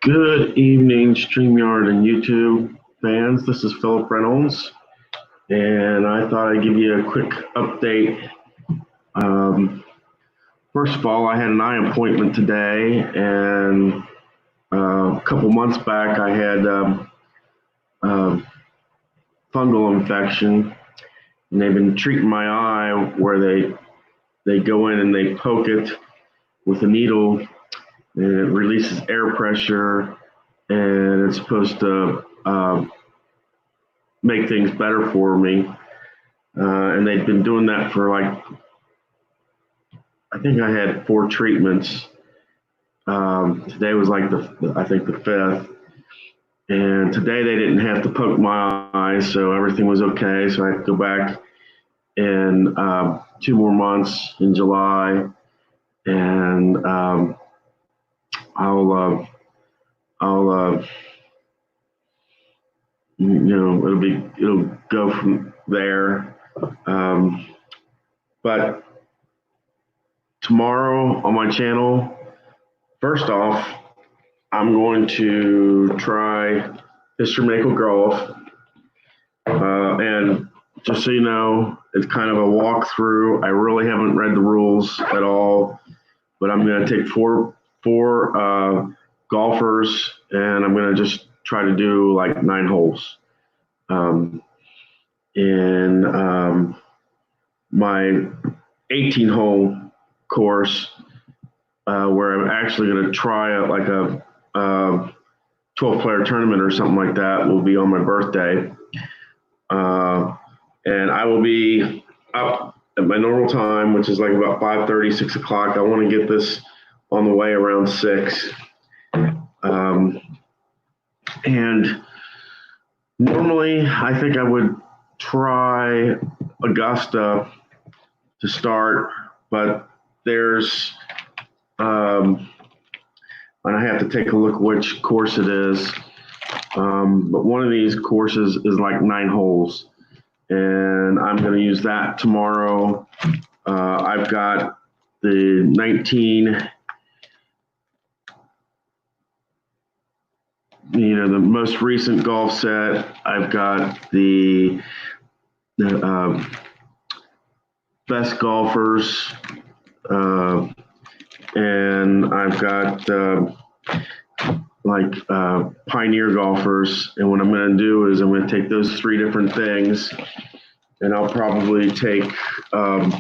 Good evening, StreamYard and YouTube fans. This is Philip Reynolds, and I thought I'd give you a quick update. First of all, I had an eye appointment today, and a couple months back, I had a fungal infection, and they've been treating my eye where they go in and they poke it with a needle, and it releases air pressure, and it's supposed to make things better for me. And they've been doing that for I think I had 4 treatments. Today was I think the 5th. And today they didn't have to poke my eye, so everything was okay. So I have to go back in 2 more months in July, and I'll it'll go from there. But tomorrow on my channel, first off, I'm going to try instrumental golf. And just so you know, it's kind of a walkthrough. I really haven't read the rules at all, but I'm going to take four golfers, and I'm going to just try to do like 9 holes. In my 18-hole course, where I'm actually going to try a 12-player tournament or something like that, will be on my birthday. And I will be up at my normal time, which is like about 5:30, 6 o'clock. I want to get this on the way around 6. And normally, I think I would try Augusta to start, but there's, and I have to take a look which course it is. But one of these courses is like 9 holes, and I'm going to use that tomorrow. I've got the 19, the most recent golf set. I've got the best golfers, and I've got pioneer golfers. And what I'm going to do is I'm going to take those 3 different things, and I'll probably take I'm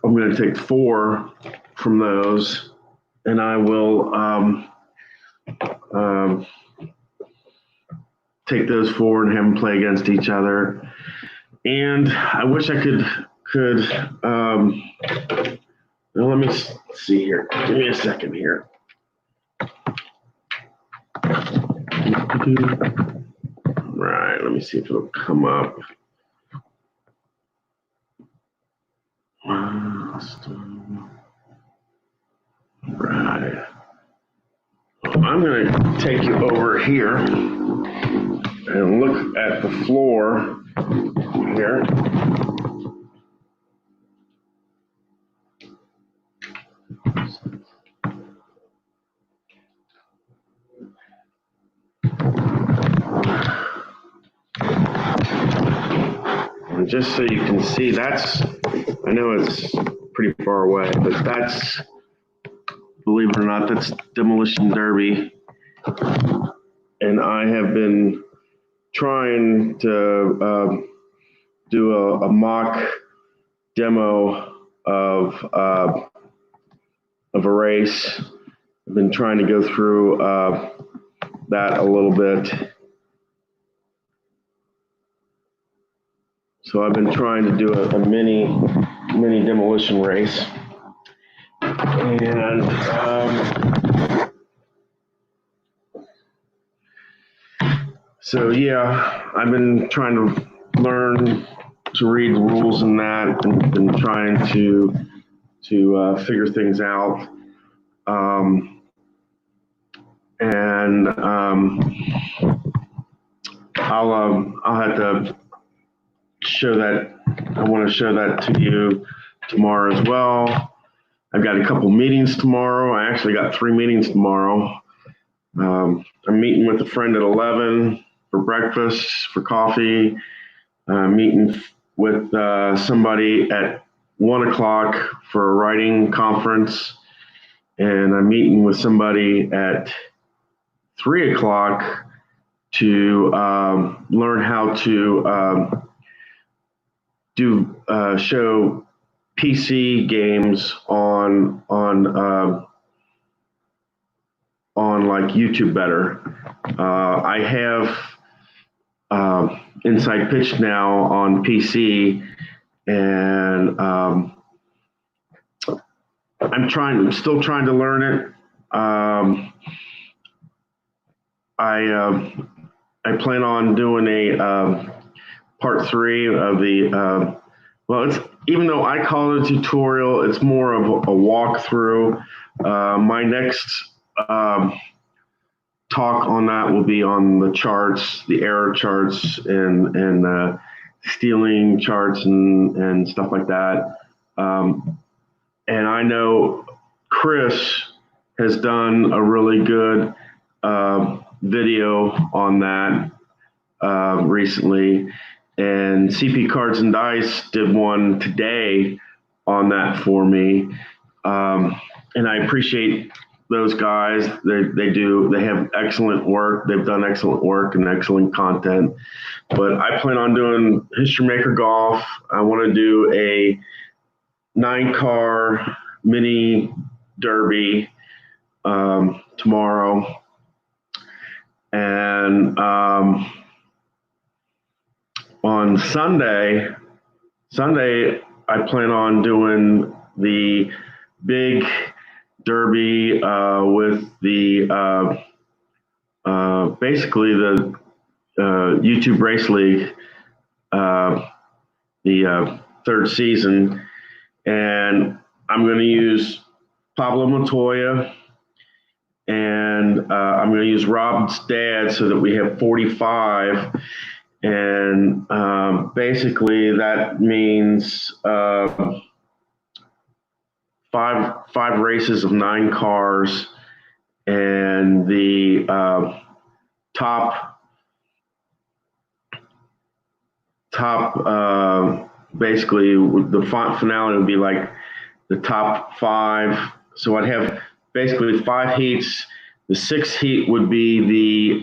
going to take 4 from those, and I will take those 4 and have them play against each other. And I wish I could well, let me see here. Give me a second here. Right, let me see if it'll come up. Right. I'm going to take you over here and look at the floor here. And just so you can see, I know it's pretty far away, but that's, believe it or not, that's Demolition Derby. And I have been trying to do a mock demo of a race. I've been trying to go through that a little bit. So I've been trying to do a mini demolition race. And so yeah, I've been trying to learn to read the rules in that, and been trying to figure things out. I'll have to show that. I want to show that to you tomorrow as well. I've got a couple meetings tomorrow. I actually got 3 meetings tomorrow. I'm meeting with a friend at 11 for breakfast, for coffee. Meeting with somebody at 1 o'clock for a writing conference. And I'm meeting with somebody at 3 o'clock to learn how to show PC games on like YouTube better. I have Inside Pitch now on PC, and I'm still trying to learn it. I plan on doing a part 3 of the. Well, it's even though I call it a tutorial, it's more of a walkthrough. My next talk on that will be on the charts, the error charts, and stealing charts and stuff like that. And I know Chris has done a really good video on that recently, and CP Cards and Dice did one today on that for me, and I appreciate those guys. They have excellent work. They've done excellent work and excellent content. But I plan on doing History Maker Golf. I want to do a 9-car mini derby tomorrow, and on Sunday I plan on doing the big derby with the basically the YouTube Race League, the third season, and I'm going to use Pablo Montoya, and I'm going to use Rob's dad so that we have 45. And basically that means five races of 9 cars, and the top basically the finale would be like the top 5. So I'd have basically 5 heats. The 6th heat would be the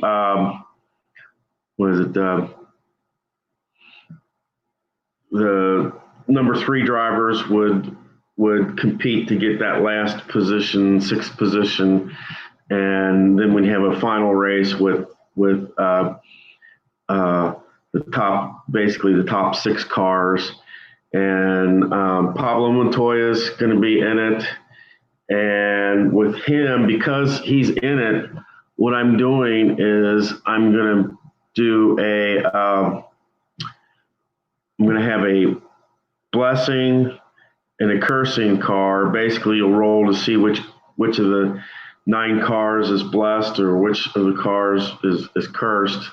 the number 3 drivers would compete to get that last position, 6th position, and then we'd have a final race with the top 6 cars, and Pablo Montoya is going to be in it. And with him, because he's in it, what I'm doing is I'm going to do I'm going to have a blessing and a cursing car. Basically, you'll roll to see which of the 9 cars is blessed or which of the cars is cursed.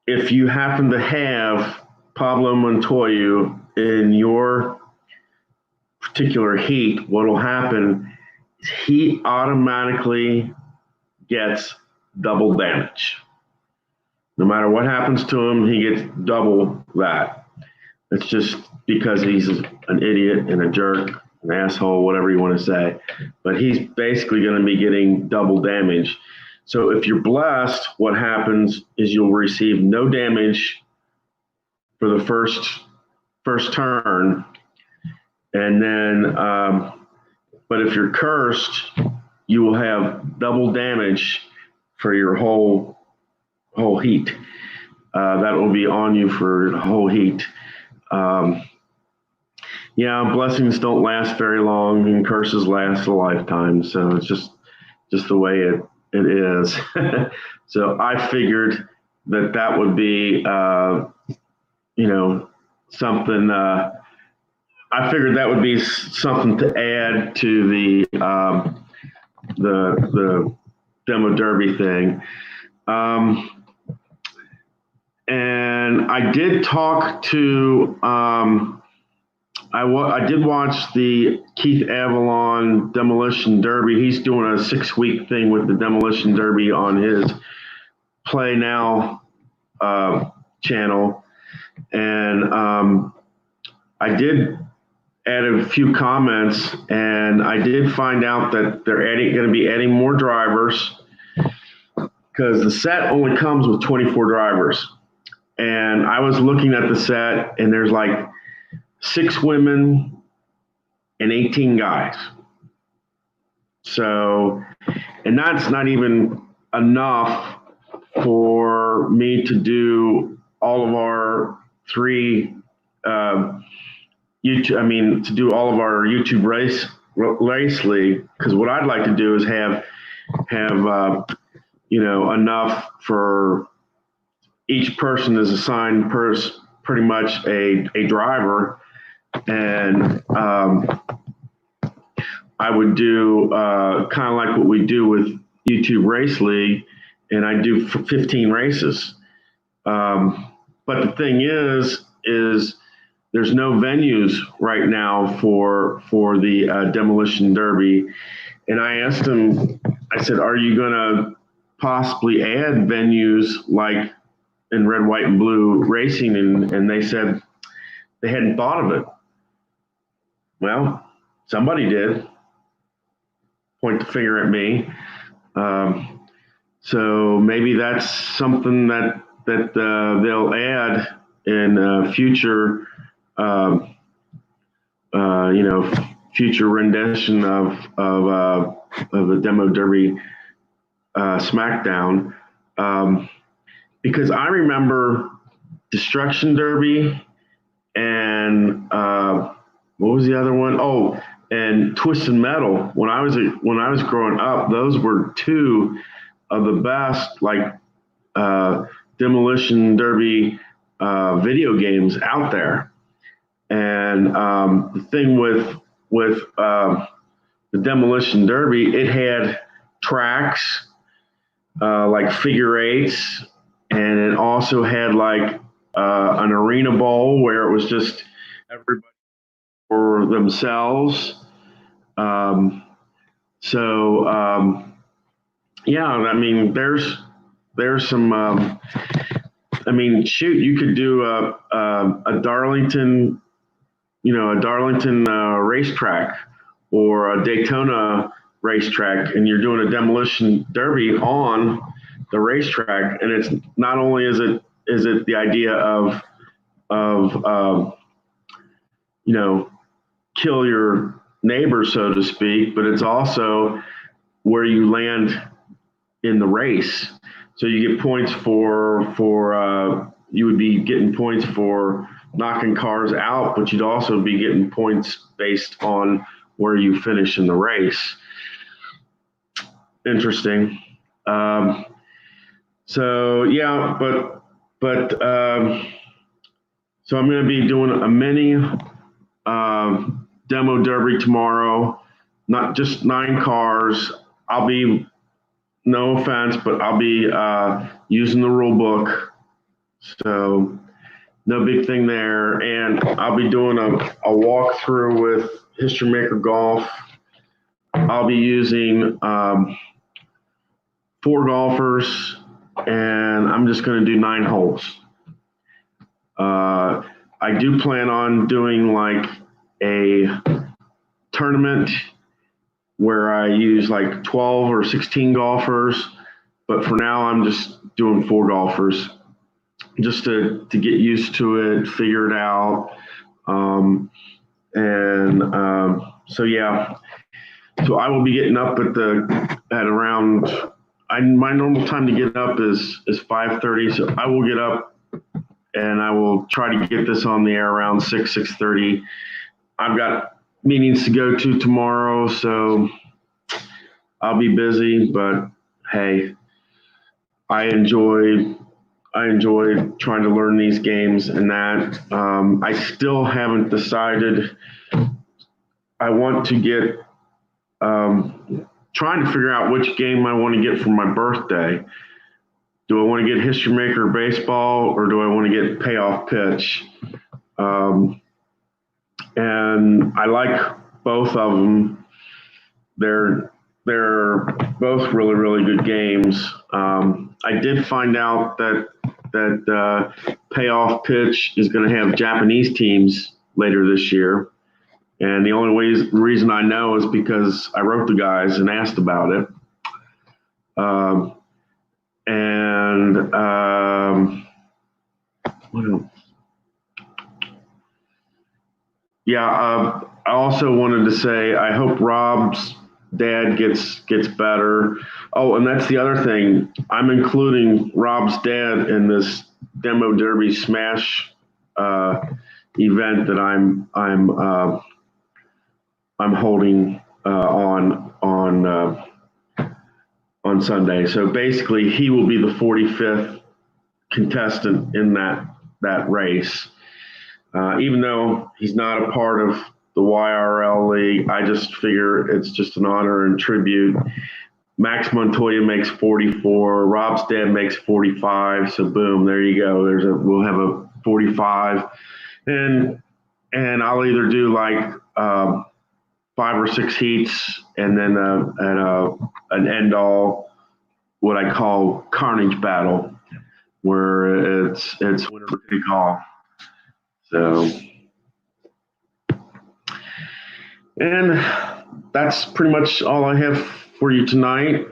If you happen to have Pablo Montoya in your particular heat, what will happen is he automatically gets double damage. No matter what happens to him, he gets double that. It's just because he's an idiot and a jerk, an asshole, whatever you want to say. But he's basically going to be getting double damage. So if you're blessed, what happens is you'll receive no damage for the first turn. And then, but if you're cursed, you will have double damage for your whole heat. That will be on you for the whole heat. Yeah, blessings don't last very long, and curses last a lifetime. So it's just the way it is. So I figured that would be, something. I figured that would be something to add to the demo derby thing. And I did talk to I did watch the Keith Avalon Demolition Derby. He's doing a 6-week thing with the Demolition Derby on his Play Now channel, and I did add a few comments, and I did find out that they're going to be adding more drivers because the set only comes with 24 drivers. And I was looking at the set, and there's like 6 women and 18 guys. So, and that's not even enough for me to do all of our 3 to do all of our YouTube race league, because what I'd like to do is have enough for each person is assigned pretty much a driver, and I would do kind of like what we do with YouTube Race League, and I do 15 races. But the thing is there's no venues right now for the Demolition Derby. And I asked him, I said, are you going to possibly add venues like in red, white, and blue racing? And they said they hadn't thought of it. Well, somebody did. Point the finger at me. So maybe that's something that they'll add in future future rendition of the Demo Derby SmackDown, because I remember Destruction Derby and what was the other one? Oh, and Twisted Metal. When I was growing up, those were 2 of the best Demolition Derby video games out there. And the thing with the Demolition Derby, it had tracks like figure 8s, and it also had like an arena bowl where it was just everybody for themselves. Yeah, I mean, there's some. I mean, shoot, you could do a Darlington, a Darlington racetrack or a Daytona racetrack, and you're doing a Demolition Derby on the racetrack. And it's not only is it the idea of kill your neighbor, so to speak, but it's also where you land in the race. So you get points for you would be getting points for knocking cars out, but you'd also be getting points based on where you finish in the race. Interesting. So yeah, but so I'm going to be doing a mini demo derby tomorrow. Not just 9 cars. I'll be, no offense, but I'll be using the rule book. So no big thing there. And I'll be doing a walkthrough with History Maker Golf. I'll be using 4 golfers, and I'm just going to do 9 holes. I do plan on doing like a tournament where I use like 12 or 16 golfers, but for now I'm just doing 4 golfers just to get used to it, figure it out. So yeah, so I will be getting up at around, my normal time to get up is 5:30, so I will get up and I will try to get this on the air around 6:30. I've got meetings to go to tomorrow, so I'll be busy, but hey, I enjoy trying to learn these games, and that I still haven't decided. I want to get trying to figure out which game I want to get for my birthday. Do I want to get History Maker Baseball, or do I want to get Payoff Pitch? and I like both of them. They're both really, really good games. I did find out that Payoff Pitch is going to have Japanese teams later this year, and the only reason I know is because I wrote the guys and asked about it. And what else? Yeah, I also wanted to say I hope Rob's dad gets better. Oh, and that's the other thing. I'm including Rob's dad in this Demo Derby Smash event that I'm holding on Sunday. So basically, he will be the 45th contestant in that race. Even though he's not a part of the YRL League, I just figure it's just an honor and tribute. Max Montoya makes 44. Rob's dad makes 45. So boom, there you go. We'll have a 45, and I'll either do like 5 or 6 heats, and then an end all, what I call carnage battle, where it's winner take all. So, and that's pretty much all I have for you tonight.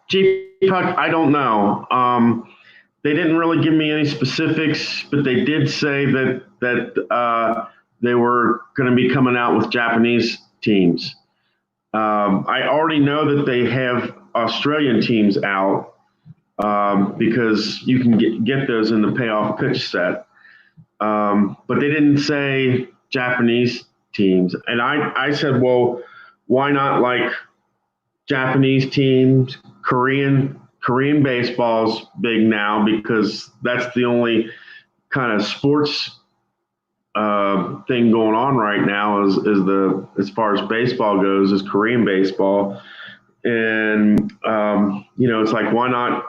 Chief Puck, I don't know. They didn't really give me any specifics, but they did say that they were going to be coming out with Japanese teams. I already know that they have Australian teams out. Because you can get those in the Payoff Pitch set. But they didn't say Japanese teams. And I said, well, why not like Japanese teams? Korean baseball's big now because that's the only kind of sports thing going on right now as far as baseball goes is Korean baseball. And, it's like, why not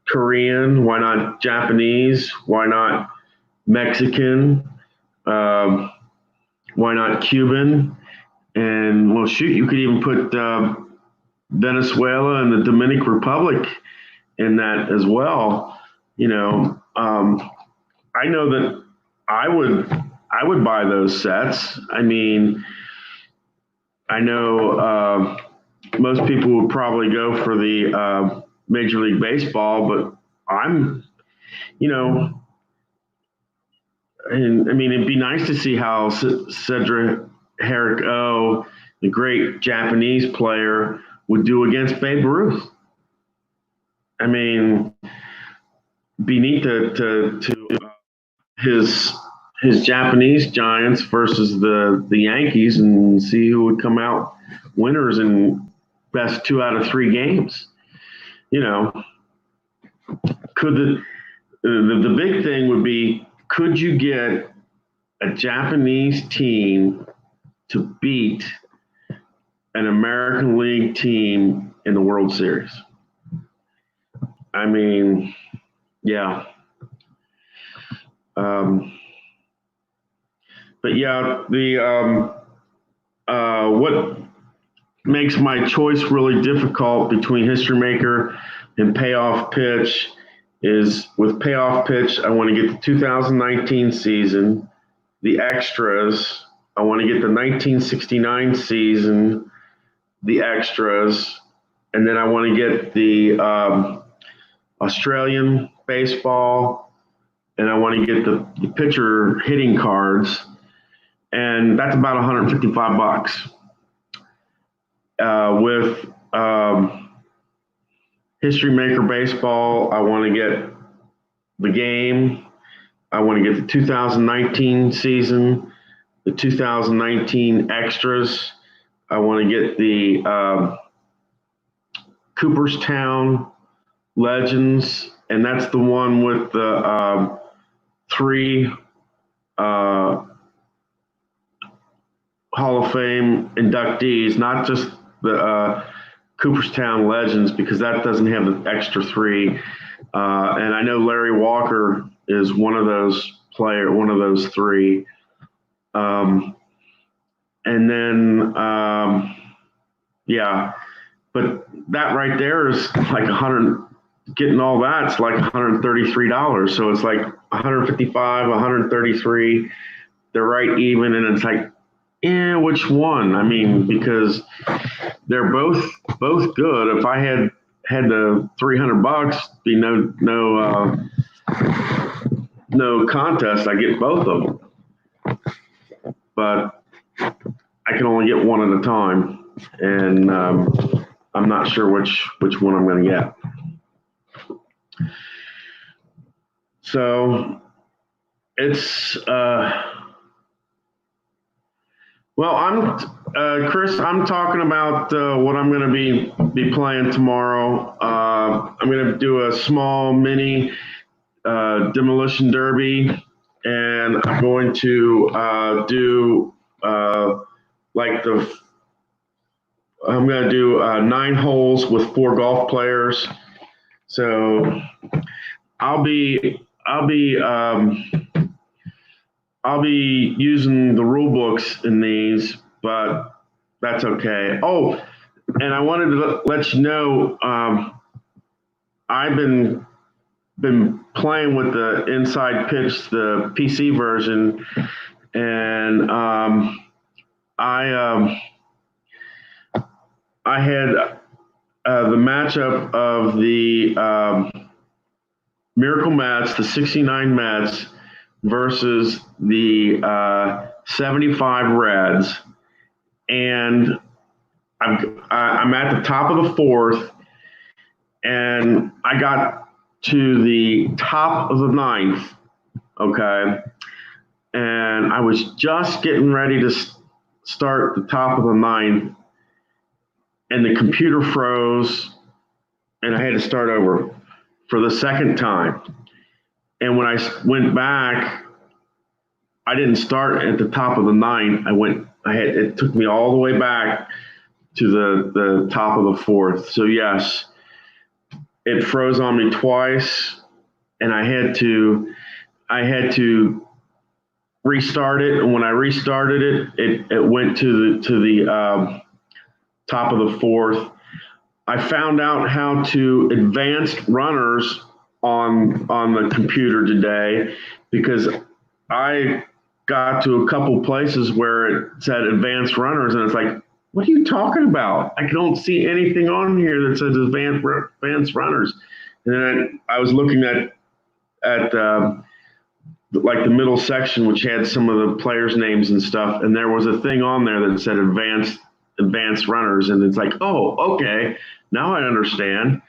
Korean? Why not Japanese? Why not Mexican? Why not Cuban? And well, shoot, you could even put Venezuela and the Dominican Republic in that as well. I know that I would buy those sets. I mean, I know most people would probably go for the Major League Baseball, but and I mean, it'd be nice to see how Cedric Herrick O, the great Japanese player, would do against Babe Ruth. I mean, be neat to his Japanese Giants versus the Yankees and see who would come out winners in best 2 out of 3 games. Could the big thing would be, could you get a Japanese team to beat an American League team in the World Series? I mean, yeah. But yeah, what makes my choice really difficult between History Maker and Payoff Pitch is with Payoff Pitch, I want to get the 2019 season, the extras. I want to get the 1969 season, the extras, and then I want to get the Australian baseball, and I want to get the pitcher hitting cards, and that's about $155. With History Maker Baseball, I want to get the game. I want to get the 2019 season, the 2019 extras. I want to get the Cooperstown Legends, and that's the one with the 3 Hall of Fame inductees, not just the Cooperstown Legends, because that doesn't have the extra 3. And I know Larry Walker is one of those three. Um, and then, yeah, but that right there is like 100, getting all that's like $133. So it's like 155, 133. They're right even. And it's like, yeah, which one? I mean, because they're both good. If I had the $300, be no contest. I get both of them, but I can only get one at a time, and I'm not sure which one I'm going to get. So it's well, Chris. I'm talking about what I'm going to be playing tomorrow. I'm going to do a small mini demolition derby, and I'm going to do like I'm going to do 9 holes with 4 golf players. So I'll be using the rule books in these, but that's okay. Oh, and I wanted to let you know, I've been playing with the Inside Pitch, the PC version, and I had the matchup of the Miracle Mets, the 69 Mets versus the 75 Reds, and I'm at the top of the 4th, and I got to the top of the 9th, okay, and I was just getting ready to start the top of the 9th, and the computer froze, and I had to start over for the second time. And when I went back, I didn't start at the top of the 9th. It took me all the way back to the top of the 4th. So yes, it froze on me twice, and I had to restart it. And when I restarted it went to the top of the 4th. I found out how to advanced runners on the computer today, because I got to a couple places where it said advanced runners, and it's like, what are you talking about? I don't see anything on here that says advanced runners. And then I was looking at like the middle section, which had some of the players' names and stuff, and there was a thing on there that said advanced runners, and it's like, oh, okay, now I understand.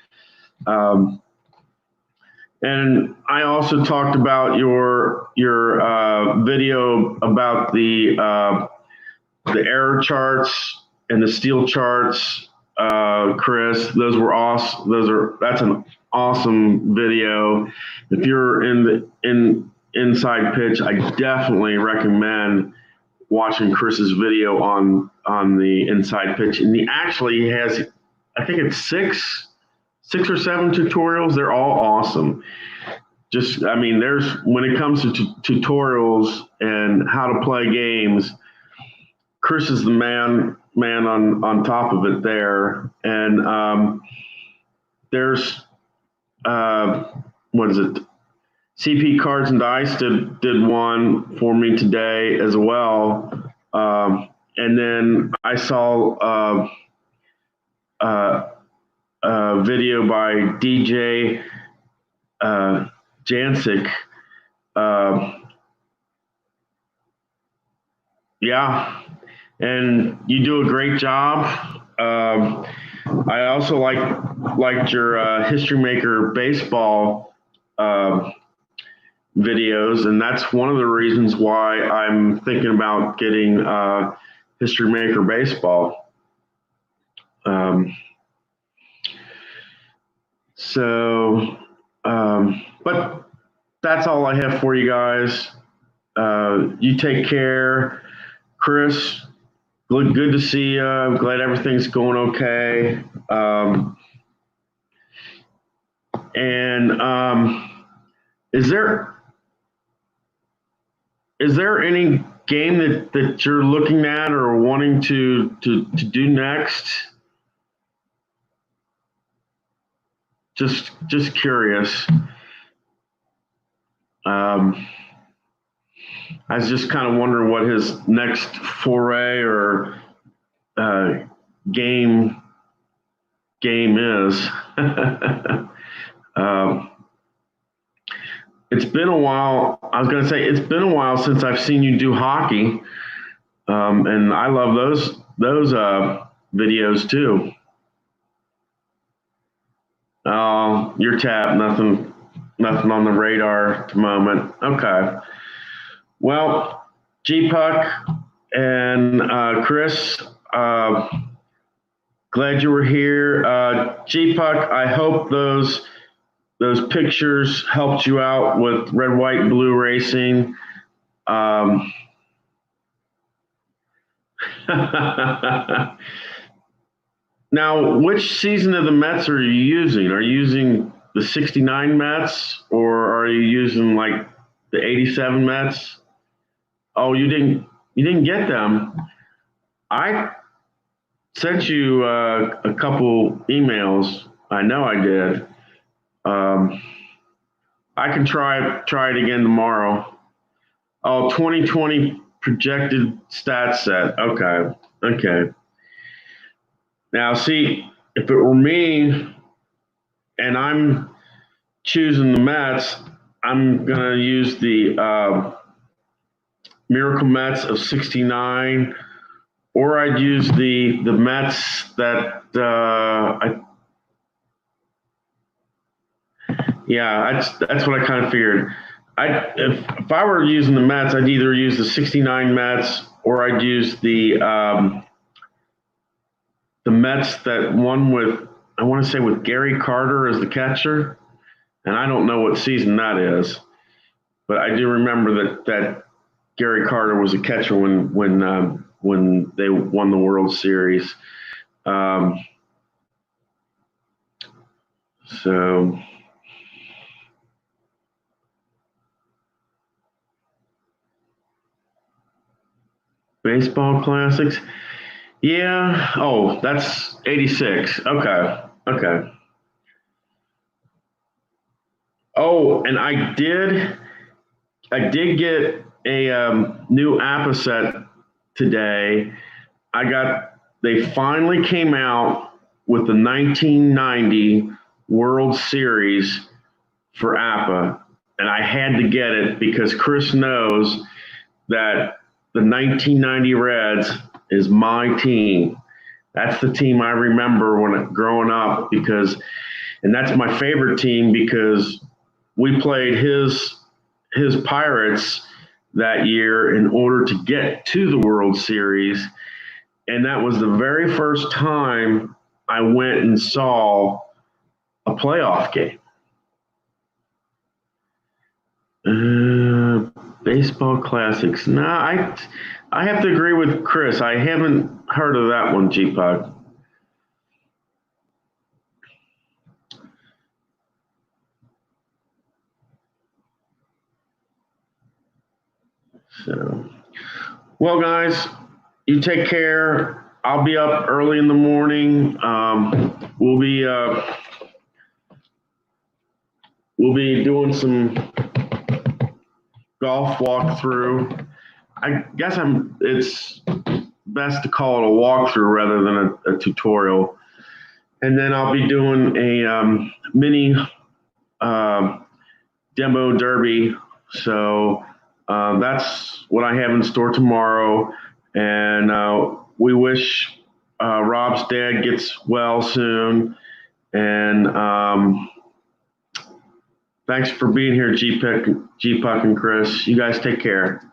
And I also talked about your video about the error charts and the steel charts, Chris. Those were awesome. That's an awesome video. If you're in Inside Pitch, I definitely recommend watching Chris's video on the Inside Pitch. And he actually has, I think it's six or 7 tutorials. They're all awesome. Just, I mean, when it comes to tutorials and how to play games, Chris is the man on top of it there. And there's what is it? CP Cards and Dice did one for me today as well. And then I saw a video by DJ Jancic. Yeah, and you do a great job. I also liked your History Maker baseball videos, and that's one of the reasons why I'm thinking about getting History Maker baseball. But that's all I have for you guys. You take care. Chris, good to see you. I'm glad everything's going okay. And is there any game that you're looking at or wanting to do next? Just curious. I was just kind of wondering what his next foray or game is. It's been a while. I was going to say it's been a while since I've seen you do hockey, and I love those videos too. You're tapped. Nothing on the radar at the moment. Okay. Well, G Puck and Chris, glad you were here. G Puck, I hope those pictures helped you out with red, white, and blue racing. Now, which season of the Mets are you using? Are you using the 69 Mets or are you using like the 87 Mets? Oh, you didn't get them. I sent you a couple emails. I know I did. I can try it again tomorrow. Oh, 2020 projected stat set. Okay. Now, see, if it were me and I'm choosing the Mets, I'm going to use the Miracle Mets of 69, or I'd use the Mets that that's what I kind of figured. If I were using the Mets, I'd either use the 69 Mets or I'd use the Mets that won with, I want to say, with Gary Carter as the catcher. And I don't know what season that is, but I do remember that Gary Carter was a catcher when they won the World Series. So baseball classics. Yeah. Oh, that's 86. Okay. Oh, and I did get a new APA set today. They finally came out with the 1990 World Series for APA, and I had to get it because Chris knows that the 1990 Reds is my team. That's the team I remember growing up and that's my favorite team because we played his Pirates that year in order to get to the World Series. And that was the very first time I went and saw a playoff game. Baseball classics. No, I have to agree with Chris. I haven't heard of that one, G-Puck. So, well, guys, you take care. I'll be up early in the morning. We'll be doing some golf walkthrough. I guess it's best to call it a walkthrough rather than a tutorial. And then I'll be doing a mini demo derby. So that's what I have in store tomorrow. And we wish Rob's dad gets well soon. And thanks for being here, G-Puck and Chris. You guys take care.